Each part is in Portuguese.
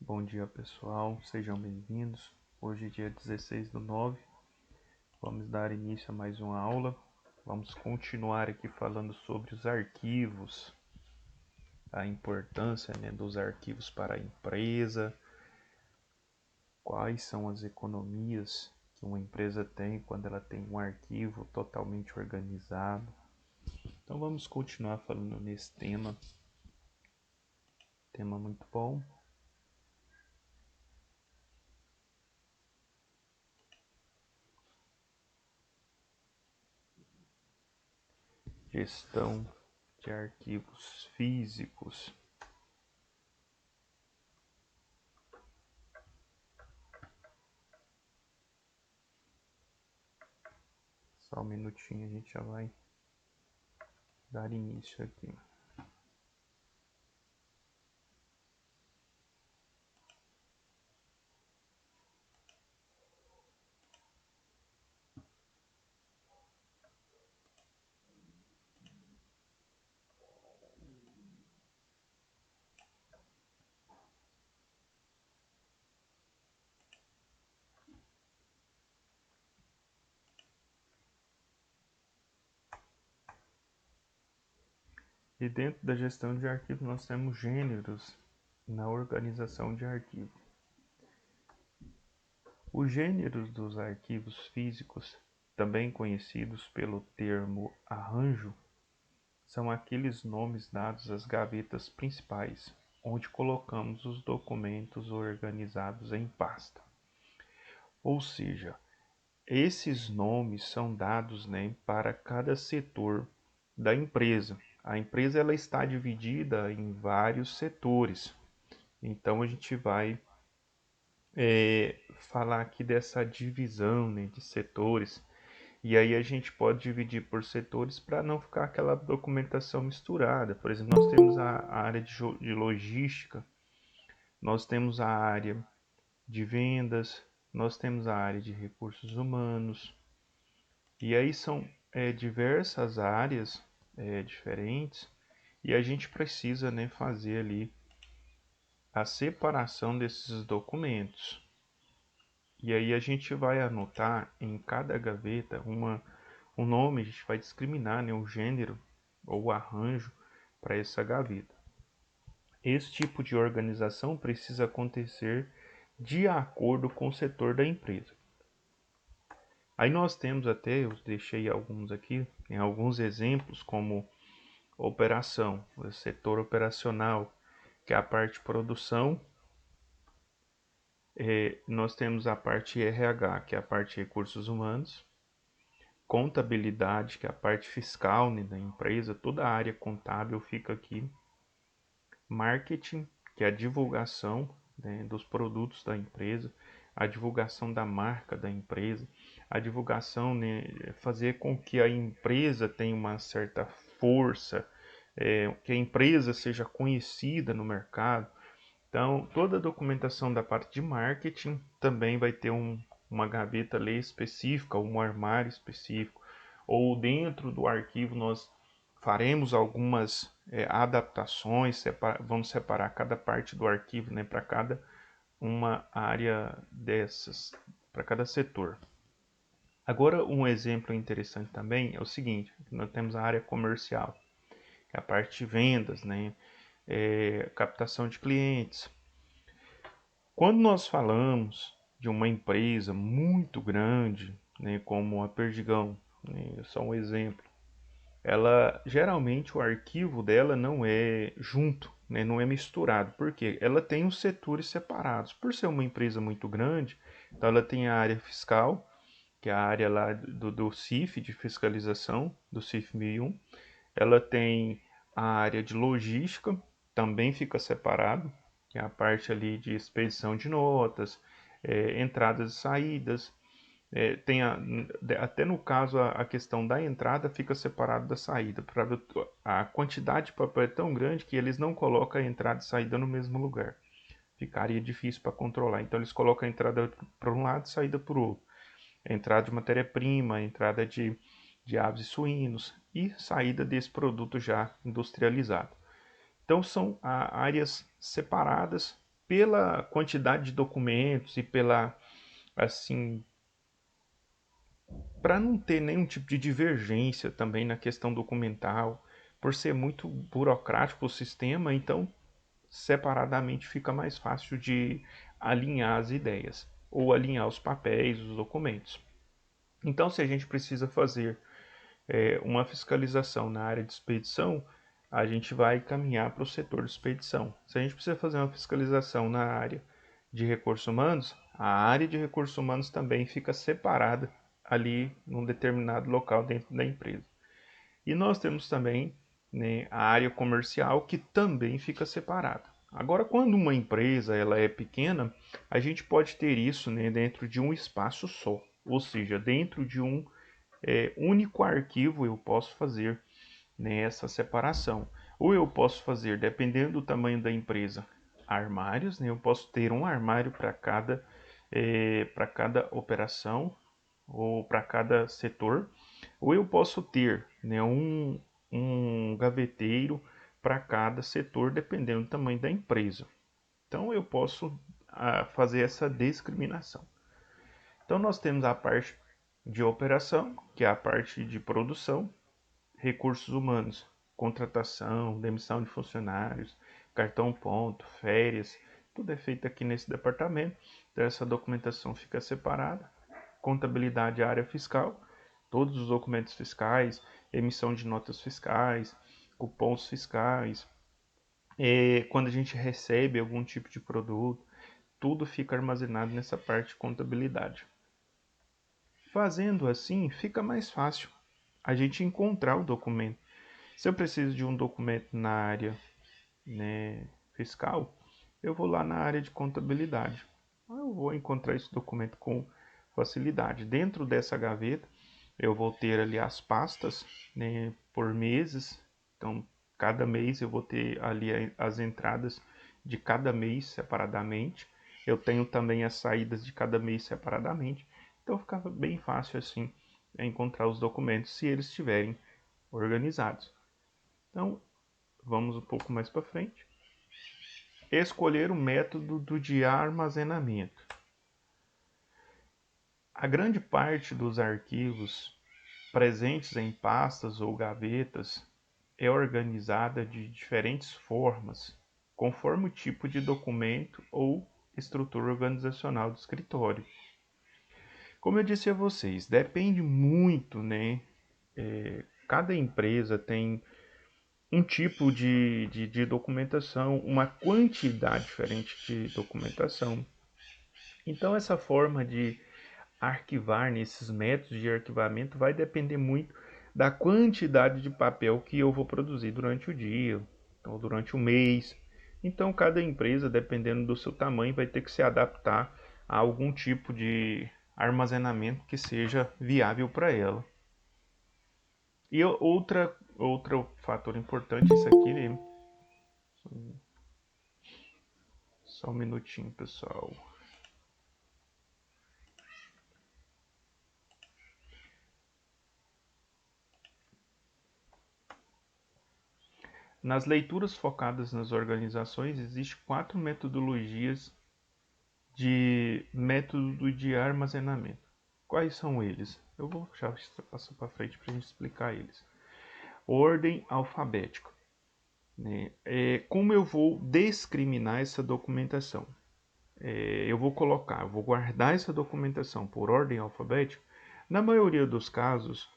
Bom dia pessoal, sejam bem-vindos. Hoje, dia 16/9, vamos dar início a mais uma aula. Vamos continuar aqui falando sobre os arquivos, a importância, dos arquivos para a empresa, quais são as economias que uma empresa tem quando ela tem um arquivo totalmente organizado. Então vamos continuar falando nesse tema muito bom. Gestão de arquivos físicos. Só um minutinho, a gente já vai dar início aqui. E dentro da gestão de arquivos nós temos gêneros na organização de arquivo. Os gêneros dos arquivos físicos, também conhecidos pelo termo arranjo, são aqueles nomes dados às gavetas principais, onde colocamos os documentos organizados em pasta. Ou seja, esses nomes são dados, para cada setor da empresa. A empresa ela está dividida em vários setores. Então a gente vai falar aqui dessa divisão, de setores. E aí a gente pode dividir por setores para não ficar aquela documentação misturada. Por exemplo, nós temos a área de logística, nós temos a área de vendas, nós temos a área de recursos humanos. E aí são diversas áreas diferentes e a gente precisa fazer ali a separação desses documentos. E aí a gente vai anotar em cada gaveta um nome, a gente vai discriminar o gênero ou o arranjo para essa gaveta. Esse tipo de organização precisa acontecer de acordo com o setor da empresa. Aí nós temos até, eu deixei alguns aqui, tem alguns exemplos como operação, o setor operacional, que é a parte de produção. Nós temos a parte RH, que é a parte de recursos humanos, contabilidade, que é a parte fiscal da empresa, toda a área contábil fica aqui, marketing, que é a divulgação dos produtos da empresa, a divulgação da marca da empresa, a divulgação, fazer com que a empresa tenha uma certa força, que a empresa seja conhecida no mercado. Então, toda a documentação da parte de marketing também vai ter uma gaveta ali específica, um armário específico, ou dentro do arquivo nós faremos algumas adaptações, vamos separar cada parte do arquivo para cada uma área dessas, para cada setor. Agora, um exemplo interessante também é o seguinte: nós temos a área comercial, que é a parte de vendas, captação de clientes. Quando nós falamos de uma empresa muito grande, como a Perdigão, só um exemplo, ela geralmente o arquivo dela não é junto, não é misturado, porque ela tem os setores separados. Por ser uma empresa muito grande, então ela tem a área fiscal, que é a área lá do CIF, de fiscalização, do CIF 1001. Ela tem a área de logística, também fica separado, que é a parte ali de expedição de notas, entradas e saídas. Tem até no caso a questão da entrada fica separado da saída. A quantidade de papel é tão grande que eles não colocam a entrada e saída no mesmo lugar. Ficaria difícil para controlar. Então eles colocam a entrada para um lado e saída para o outro. Entrada de matéria-prima, entrada de aves e suínos e saída desse produto já industrializado. Então são áreas separadas pela quantidade de documentos e pela, assim, para não ter nenhum tipo de divergência também na questão documental, por ser muito burocrático o sistema, então separadamente fica mais fácil de alinhar as ideias ou alinhar os papéis, os documentos. Então, se a gente precisa fazer uma fiscalização na área de expedição, a gente vai caminhar para o setor de expedição. Se a gente precisa fazer uma fiscalização na área de recursos humanos, a área de recursos humanos também fica separada ali num determinado local dentro da empresa. E nós temos também, né, a área comercial que também fica separada. Agora, quando uma empresa ela é pequena, a gente pode ter isso, né, dentro de um espaço só, ou seja, dentro de um único arquivo eu posso fazer, né, essa separação. Ou eu posso fazer, dependendo do tamanho da empresa, armários, né, eu posso ter um armário para cada operação ou para cada setor, ou eu posso ter, né, um gaveteiro para cada setor, dependendo do tamanho da empresa. Então eu posso fazer essa discriminação. Então nós temos a parte de operação, que é a parte de produção, recursos humanos, contratação, demissão de funcionários, cartão ponto, férias, tudo é feito aqui nesse departamento. Então essa documentação fica separada. Contabilidade, área fiscal, todos os documentos fiscais, emissão de notas fiscais, cupons fiscais, quando a gente recebe algum tipo de produto, tudo fica armazenado nessa parte de contabilidade. Fazendo assim, fica mais fácil a gente encontrar o documento. Se eu preciso de um documento na área, né, fiscal, eu vou lá na área de contabilidade. Eu vou encontrar esse documento com facilidade. Dentro dessa gaveta, eu vou ter ali as pastas, né, por meses. Então, cada mês eu vou ter ali as entradas de cada mês separadamente. Eu tenho também as saídas de cada mês separadamente. Então, fica bem fácil assim encontrar os documentos se eles estiverem organizados. Então, vamos um pouco mais para frente. Escolher o método de armazenamento. A grande parte dos arquivos presentes em pastas ou gavetas é organizada de diferentes formas, conforme o tipo de documento ou estrutura organizacional do escritório. Como eu disse a vocês, depende muito, né? Cada empresa tem um tipo de documentação, uma quantidade diferente de documentação. Então, essa forma de arquivar nesses métodos de arquivamento vai depender muito da quantidade de papel que eu vou produzir durante o dia ou durante o mês. Então, cada empresa, dependendo do seu tamanho, vai ter que se adaptar a algum tipo de armazenamento que seja viável para ela. E outro fator importante, isso aqui, né? Só um minutinho, pessoal. Nas leituras focadas nas organizações, existem 4 metodologias de método de armazenamento. Quais são eles? Eu vou já passar para frente para a gente explicar eles. Ordem alfabética. Né? Como eu vou discriminar essa documentação? Eu vou guardar essa documentação por ordem alfabética. Na maioria dos casos,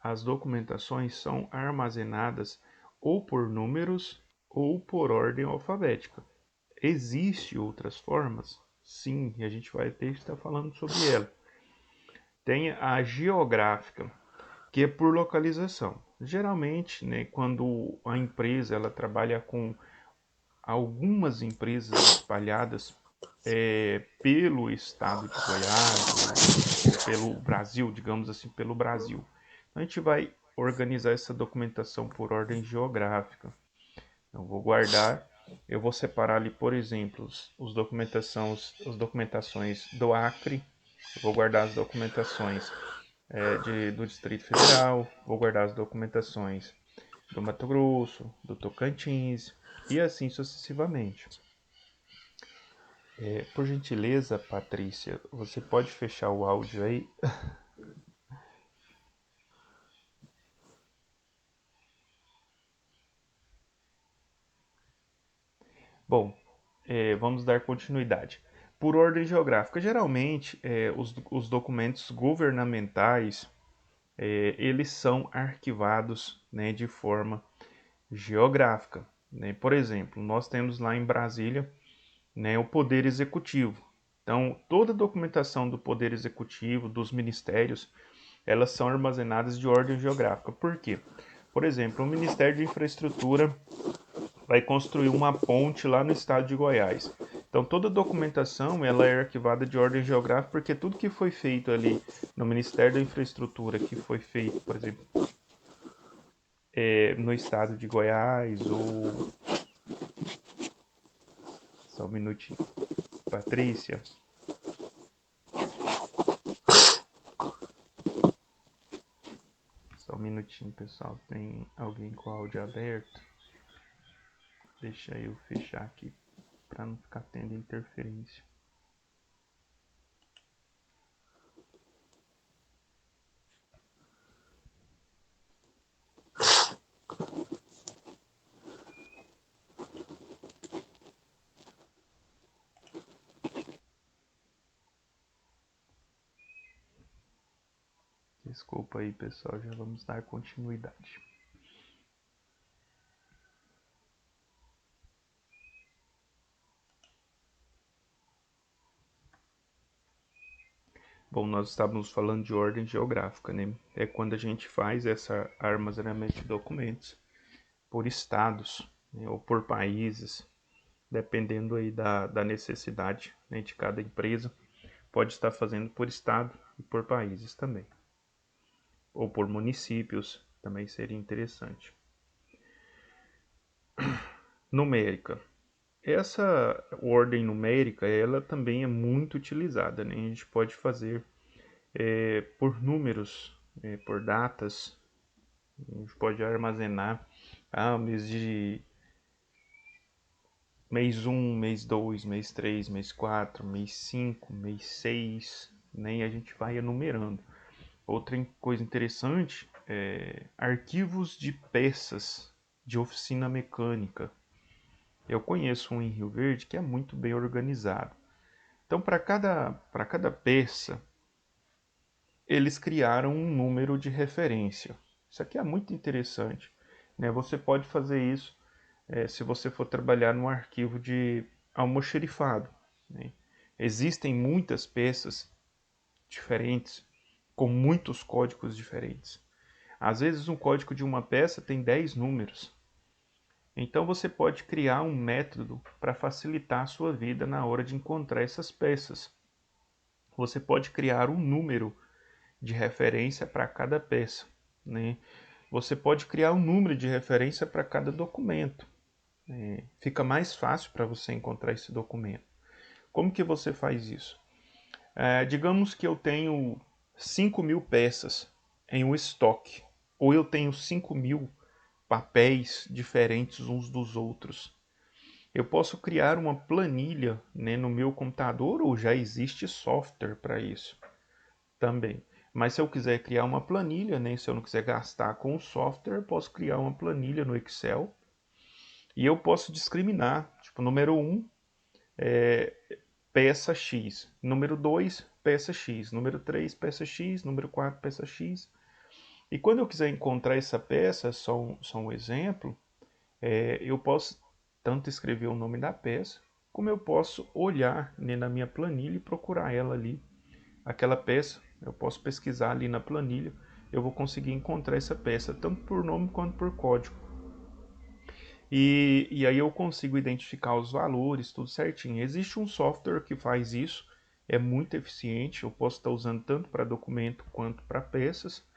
as documentações são armazenadas ou por números ou por ordem alfabética. Existem outras formas? Sim, e a gente vai ter que estar falando sobre ela. Tem a geográfica, que é por localização. Geralmente, né, quando a empresa ela trabalha com algumas empresas espalhadas pelo estado de Goiás, ou pelo Brasil, digamos assim, pelo Brasil. Então, a gente vai organizar essa documentação por ordem geográfica. Então, vou guardar, eu vou separar ali, por exemplo, as documentações do Acre, eu vou guardar as documentações do Distrito Federal, vou guardar as documentações do Mato Grosso, do Tocantins e assim sucessivamente. Por gentileza, Patrícia, você pode fechar o áudio aí? Bom, vamos dar continuidade. Por ordem geográfica, geralmente os documentos governamentais eles são arquivados, né, de forma geográfica, né? Por exemplo, nós temos lá em Brasília, né, o Poder Executivo. Então, toda a documentação do Poder Executivo, dos ministérios, elas são armazenadas de ordem geográfica. Por quê? Por exemplo, o Ministério de Infraestrutura vai construir uma ponte lá no estado de Goiás. Então toda a documentação ela é arquivada de ordem geográfica porque tudo que foi feito ali no Ministério da Infraestrutura, que foi feito, por exemplo, no estado de Goiás ou só um minutinho, Patrícia, só um minutinho, pessoal, tem alguém com o áudio aberto? Deixa eu fechar aqui para não ficar tendo interferência. Desculpa aí, pessoal, já vamos dar continuidade. Bom, nós estávamos falando de ordem geográfica, né? É quando a gente faz esse armazenamento de documentos por estados, né? Ou por países, dependendo aí da necessidade, né, de cada empresa. Pode estar fazendo por estado e por países também. Ou por municípios, também seria interessante. Numérica. Essa ordem numérica, ela também é muito utilizada, né? A gente pode fazer por números, por datas. A gente pode armazenar mês de mês 1, mês 2, mês 3, mês 4, mês 5, mês 6, né? E a gente vai enumerando. Outra coisa interessante é arquivos de peças de oficina mecânica. Eu conheço um em Rio Verde que é muito bem organizado. Então, para cada peça, eles criaram um número de referência. Isso aqui é muito interessante, né? Você pode fazer isso se você for trabalhar num arquivo de almoxerifado, né? Existem muitas peças diferentes, com muitos códigos diferentes. Às vezes um código de uma peça tem 10 números. Então você pode criar um método para facilitar a sua vida na hora de encontrar essas peças. Você pode criar um número de referência para cada peça, né? Você pode criar um número de referência para cada documento. Fica mais fácil para você encontrar esse documento. Como que você faz isso? Digamos que eu tenho 5.000 peças em um estoque, ou eu tenho 5.000 papéis diferentes uns dos outros. Eu posso criar uma planilha, né, no meu computador, ou já existe software para isso também. Mas se eu quiser criar uma planilha, né, se eu não quiser gastar com o software, eu posso criar uma planilha no Excel e eu posso discriminar, tipo, número 1, peça X, número 2, peça X, número 3, peça X, número 4, peça X. E quando eu quiser encontrar essa peça, só um exemplo, eu posso tanto escrever o nome da peça, como eu posso olhar, né, na minha planilha e procurar ela ali, aquela peça. Eu posso pesquisar ali na planilha, eu vou conseguir encontrar essa peça, tanto por nome quanto por código. E aí eu consigo identificar os valores, tudo certinho. Existe um software que faz isso, é muito eficiente, eu posso estar usando tanto para documento quanto para peças.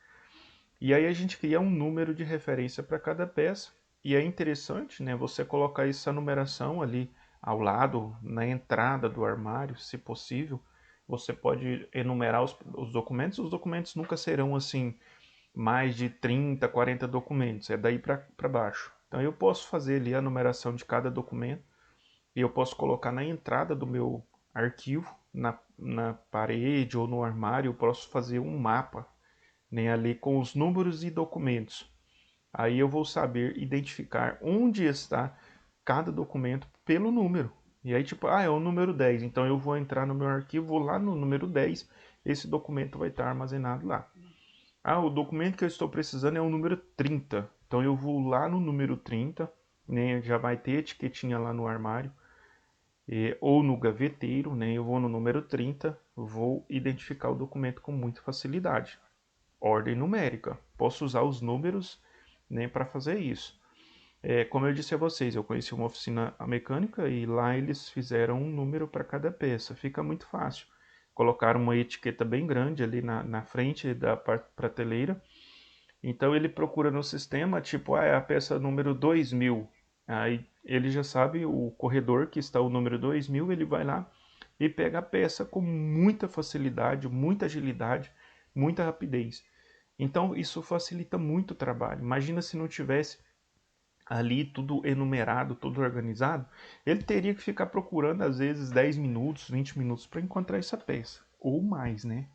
E aí a gente cria um número de referência para cada peça. E é interessante, né, você colocar essa numeração ali ao lado, na entrada do armário, se possível. Você pode enumerar os documentos. Os documentos nunca serão assim mais de 30, 40 documentos. É daí para baixo. Então eu posso fazer ali a numeração de cada documento e eu posso colocar na entrada do meu arquivo, na parede ou no armário, eu posso fazer um mapa, né, ali com os números e documentos. Aí eu vou saber identificar onde está cada documento pelo número. E aí, tipo, é o número 10. Então eu vou entrar no meu arquivo, vou lá no número 10, esse documento vai estar armazenado lá. O documento que eu estou precisando é o número 30. Então eu vou lá no número 30, né? Já vai ter etiquetinha lá no armário, ou no gaveteiro, né? Eu vou no número 30, vou identificar o documento com muita facilidade. Ordem numérica. Posso usar os números, né, para fazer isso. Como eu disse a vocês, eu conheci uma oficina mecânica e lá eles fizeram um número para cada peça. Fica muito fácil. Colocaram uma etiqueta bem grande ali na frente da prateleira. Então ele procura no sistema, tipo, é a peça número 2000. Aí ele já sabe o corredor que está o número 2000, ele vai lá e pega a peça com muita facilidade, muita agilidade, muita rapidez. Então isso facilita muito o trabalho. Imagina se não tivesse ali tudo enumerado, tudo organizado, ele teria que ficar procurando às vezes 10 minutos, 20 minutos para encontrar essa peça, ou mais, né?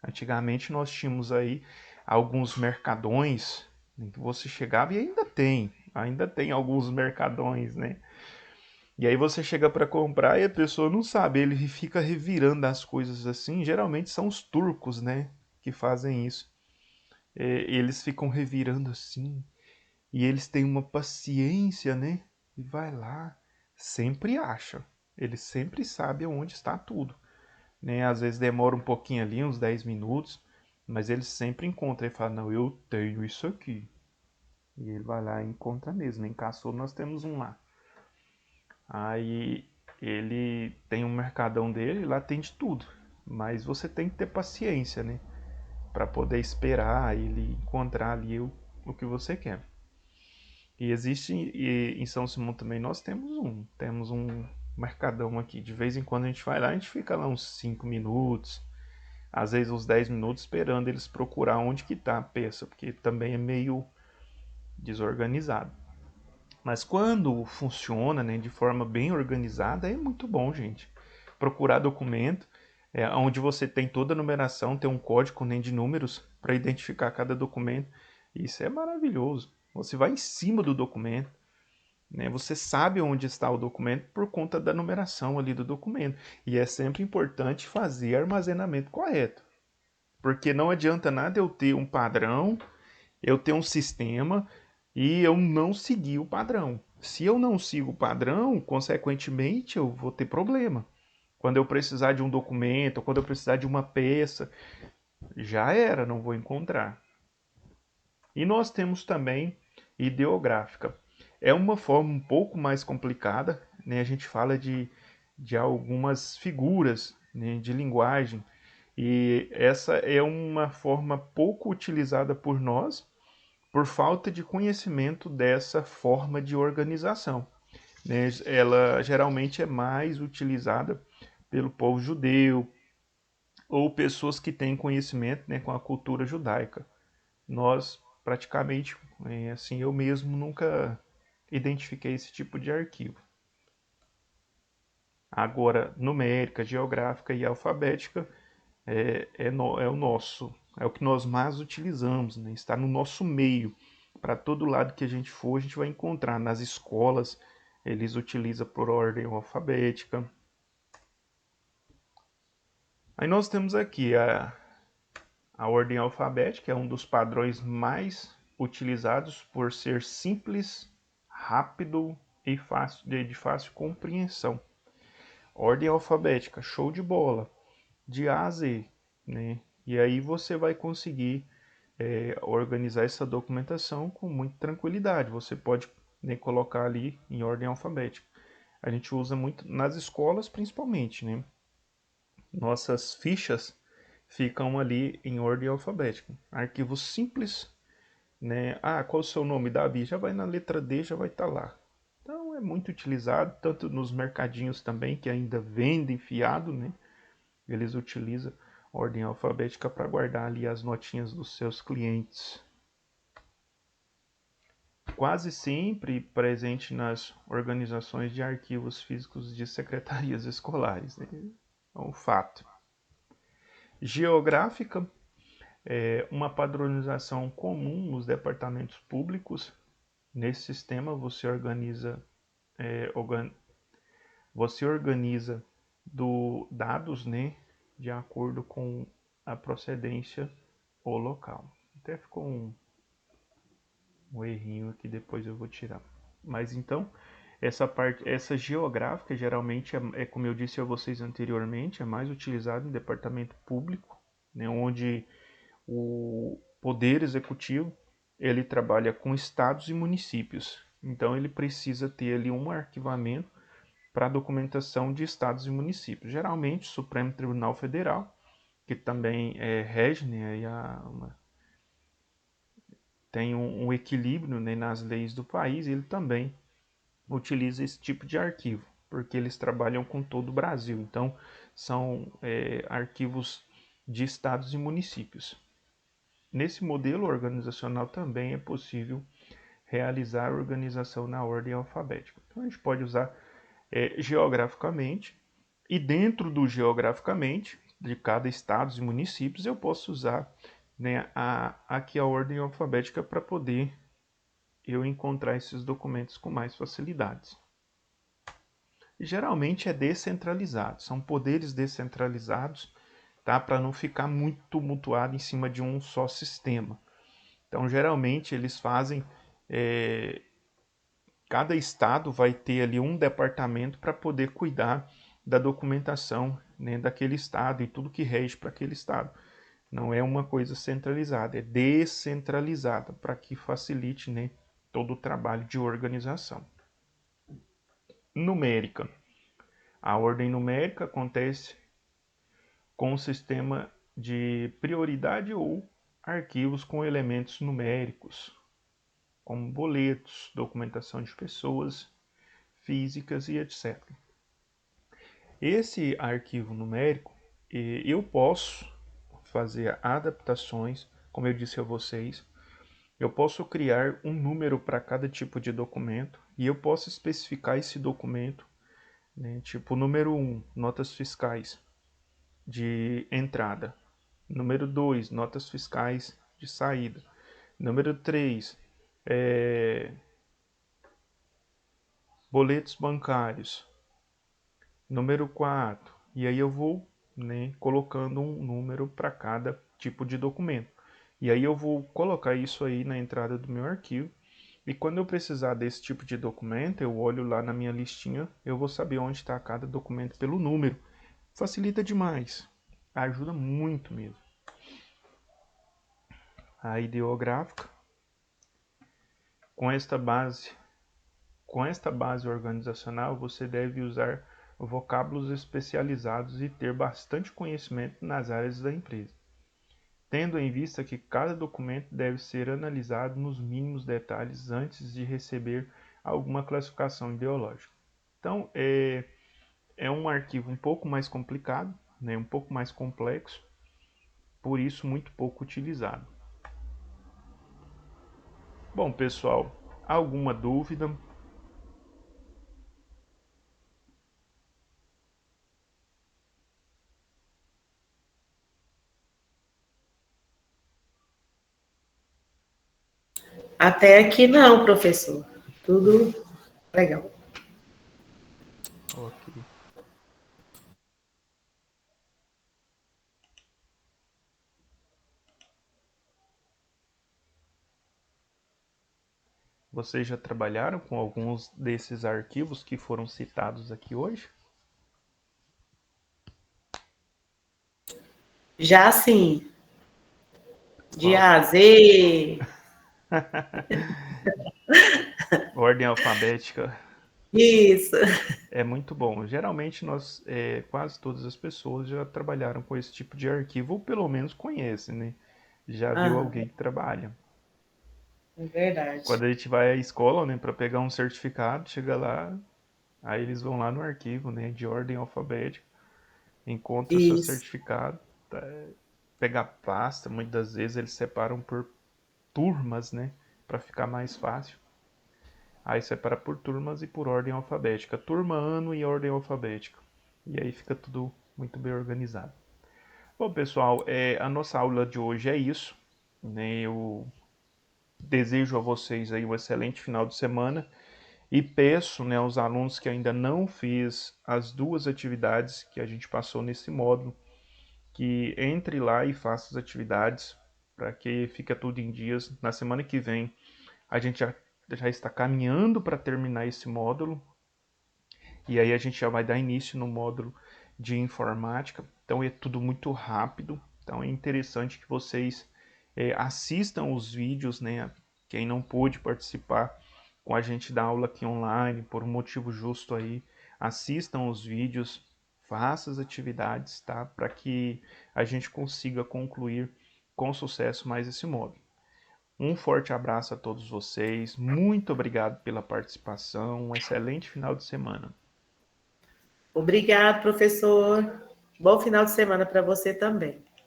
Antigamente nós tínhamos aí alguns mercadões em que você chegava e ainda tem alguns mercadões, né? E aí você chega para comprar e a pessoa não sabe, ele fica revirando as coisas assim. Geralmente são os turcos, né, que fazem isso. Eles ficam revirando assim e eles têm uma paciência, né? E vai lá, sempre acha. Eles sempre sabem onde está tudo, né? Às vezes demora um pouquinho ali, uns 10 minutos, mas eles sempre encontram e falam, não, eu tenho isso aqui. E ele vai lá e encontra mesmo. Em Caçou nós temos um lá. Aí ele tem um mercadão dele, lá tem de tudo. Mas você tem que ter paciência, né? Para poder esperar ele encontrar ali o que você quer. E existe em São Simão também, nós temos um mercadão aqui. De vez em quando a gente vai lá, a gente fica lá uns 5 minutos, às vezes uns 10 minutos esperando eles procurar onde que tá a peça, porque também é meio desorganizado. Mas quando funciona, né, de forma bem organizada, é muito bom, gente. Procurar documento, onde você tem toda a numeração, tem um código, né, de números para identificar cada documento. Isso é maravilhoso. Você vai em cima do documento, né? Você sabe onde está o documento por conta da numeração ali do documento. E é sempre importante fazer armazenamento correto. Porque não adianta nada eu ter um padrão, eu ter um sistema e eu não seguir o padrão. Se eu não sigo o padrão, consequentemente eu vou ter problema. Quando eu precisar de um documento, quando eu precisar de uma peça, já era, não vou encontrar. E nós temos também ideográfica. É uma forma um pouco mais complicada, né? A gente fala de algumas figuras, né, de linguagem, e essa é uma forma pouco utilizada por nós, por falta de conhecimento dessa forma de organização, né? Ela geralmente é mais utilizada pelo povo judeu ou pessoas que têm conhecimento, né, com a cultura judaica. Nós praticamente, assim, eu mesmo nunca identifiquei esse tipo de arquivo. Agora, numérica, geográfica e alfabética é o nosso, é o que nós mais utilizamos, né? Está no nosso meio. Para todo lado que a gente for, a gente vai encontrar. Nas escolas, eles utilizam por ordem alfabética. Aí nós temos aqui a ordem alfabética, é um dos padrões mais utilizados por ser simples, rápido e de fácil compreensão. Ordem alfabética, show de bola, de A a Z, né? E aí você vai conseguir organizar essa documentação com muita tranquilidade. Você pode, né, colocar ali em ordem alfabética. A gente usa muito nas escolas, principalmente, né? Nossas fichas ficam ali em ordem alfabética. Arquivos simples, né? Qual o seu nome, Davi? Já vai na letra D, já vai estar lá. Então é muito utilizado, tanto nos mercadinhos também, que ainda vendem fiado, né? Eles utilizam ordem alfabética para guardar ali as notinhas dos seus clientes. quase sempre presente nas organizações de arquivos físicos de secretarias escolares, né? É um fato. Geográfica é uma padronização comum nos departamentos públicos. Nesse sistema você organiza dados, né, de acordo com a procedência ou local. Até ficou um errinho aqui, depois eu vou tirar. Mas então, essa geográfica geralmente como eu disse a vocês anteriormente, é mais utilizada em departamento público, né, onde o poder executivo ele trabalha com estados e municípios. Então ele precisa ter ali um arquivamento para a documentação de estados e municípios. Geralmente o Supremo Tribunal Federal, que também rege, né, tem um equilíbrio, né, nas leis do país, ele também utiliza esse tipo de arquivo, porque eles trabalham com todo o Brasil. Então, são arquivos de estados e municípios. Nesse modelo organizacional também é possível realizar a organização na ordem alfabética. Então, a gente pode usar geograficamente, e dentro do geograficamente, de cada estado e municípios, eu posso usar, né, aqui a ordem alfabética para poder eu encontrar esses documentos com mais facilidades. Geralmente é descentralizado, são poderes descentralizados, tá? Para não ficar muito tumultuado em cima de um só sistema. Então, geralmente eles fazem, cada estado vai ter ali um departamento para poder cuidar da documentação, né, daquele estado e tudo que rege para aquele estado. Não é uma coisa centralizada, é descentralizada para que facilite, né, todo o trabalho de organização. Numérica. A ordem numérica acontece com o sistema de prioridade ou arquivos com elementos numéricos, como boletos, documentação de pessoas físicas e etc. Esse arquivo numérico, eu posso fazer adaptações, como eu disse a vocês, eu posso criar um número para cada tipo de documento e eu posso especificar esse documento, né, tipo número 1, notas fiscais de entrada. Número 2, notas fiscais de saída. Número 3, boletos bancários. Número 4, e aí eu vou, né, colocando um número para cada tipo de documento. E aí eu vou colocar isso aí na entrada do meu arquivo. E quando eu precisar desse tipo de documento, eu olho lá na minha listinha, eu vou saber onde está cada documento pelo número. Facilita demais. Ajuda muito mesmo. A ideográfica. Com esta base organizacional, você deve usar vocábulos especializados e ter bastante conhecimento nas áreas da empresa, tendo em vista que cada documento deve ser analisado nos mínimos detalhes antes de receber alguma classificação ideológica. Então, é um arquivo um pouco mais complicado, né, um pouco mais complexo, por isso muito pouco utilizado. Bom, pessoal, alguma dúvida? Até aqui não, professor. Tudo legal. Ok. Vocês já trabalharam com alguns desses arquivos que foram citados aqui hoje? Já assim, de Qual? A a Z. Ordem alfabética Isso. é muito bom. Geralmente quase todas as pessoas já trabalharam com esse tipo de arquivo, ou pelo menos conhecem, né? Já viu Aham, alguém que trabalha. é verdade. Quando a gente vai à escola, né, para pegar um certificado, chega lá, aí eles vão lá no arquivo, né, de ordem alfabética, encontra o seu Isso. certificado, tá, pega a pasta, muitas vezes eles separam por turmas, né, para ficar mais fácil. Aí separa por turmas e por ordem alfabética. Turma, ano e ordem alfabética. E aí fica tudo muito bem organizado. Bom, pessoal, a nossa aula de hoje é isso. Né? Eu desejo a vocês aí um excelente final de semana e peço, né, aos alunos que ainda não fiz as duas atividades que a gente passou nesse módulo, que entre lá e faça as atividades para que fique tudo em dias. Na semana que vem a gente já está caminhando para terminar esse módulo e aí a gente já vai dar início no módulo de informática. Então é tudo muito rápido. Então é interessante que vocês assistam os vídeos, né? Quem não pôde participar com a gente da aula aqui online, por um motivo justo aí, assistam os vídeos, façam as atividades, tá? Para que a gente consiga concluir com sucesso mais esse módulo. Um forte abraço a todos vocês, muito obrigado pela participação, um excelente final de semana. Obrigado, professor. Bom final de semana para você também.